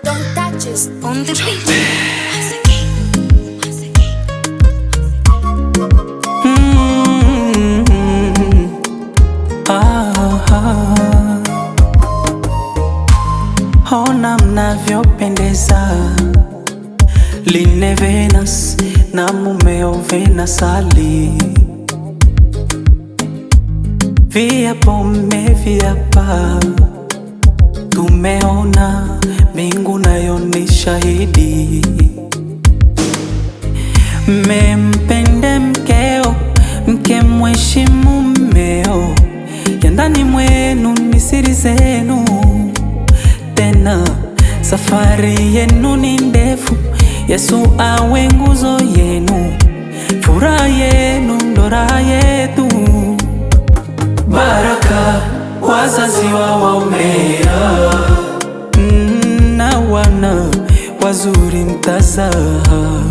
Don't touch us on the beat. Ona mnavyopendeza, Line Venus na mumeo Venasali, viapo mmeviapa, tumeona mbingu nayo ni shahidi. Mmempende mkeo, mke mheshimu mmeo, ya ndani mwenu ni siri zenu. Tena safari yenu ni ndefu, Yesu awe nguzo yenu, furaha yenu ndo raha yetu. Baraka wazazi wawaombea, na wana wazuri mtazaa.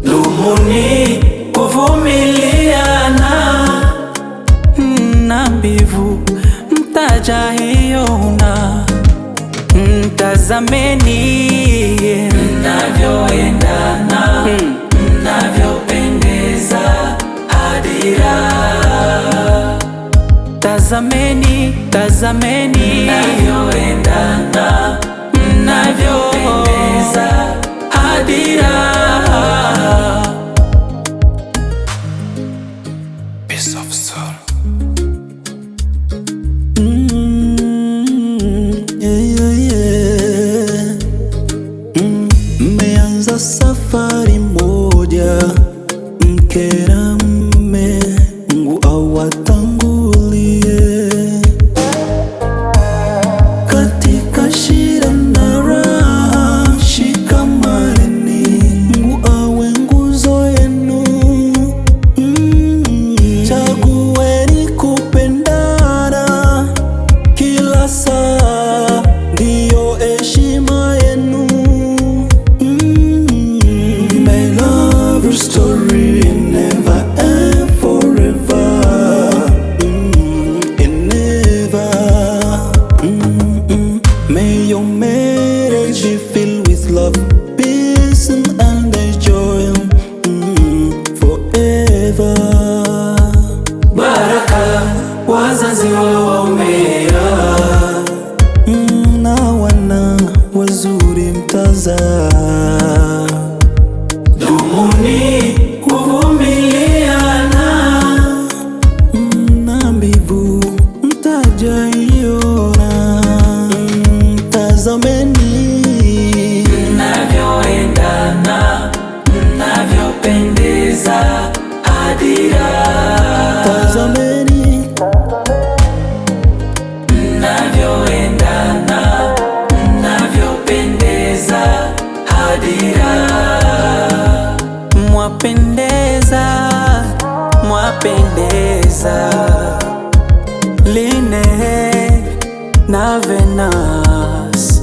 Dumuni kuvumiliana, na mbivu mtajahiona. Mtazameni mnavyoendana, mnavyopendeza hadira. Tazameni, tazameni mnavyoendana, mnavyopendeza hadira. Piece of soul. Mmeanza safari moja, mke na mme, Mungu awatangulie katika shida na raha. Shikamaneni, Mungu awe nguzo yenu. Chagueni kupendana kila saa, ndiyo heshima yenu. Story never end forever, and never. May your marriage be filled with love, peace and joy forever. Baraka wazazi wawaombea, Na wana wazuri mtazaa. Dumuni kuvumiliana, na mbivu mtajaiona. Tazameni mnavyoendana, mnavyopendeza hadira. Tazameni mnavyoendana, mnavyopendeza hadira. Mwapendeza, mwapendeza, Line na Venus.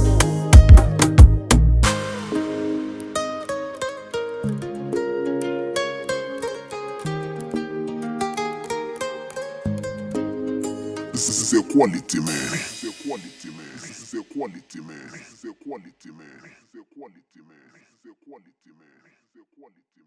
This is a quality man. This is a quality man. This is a quality man. This is a quality man. This is a quality man. This is a quality man. This is a quality.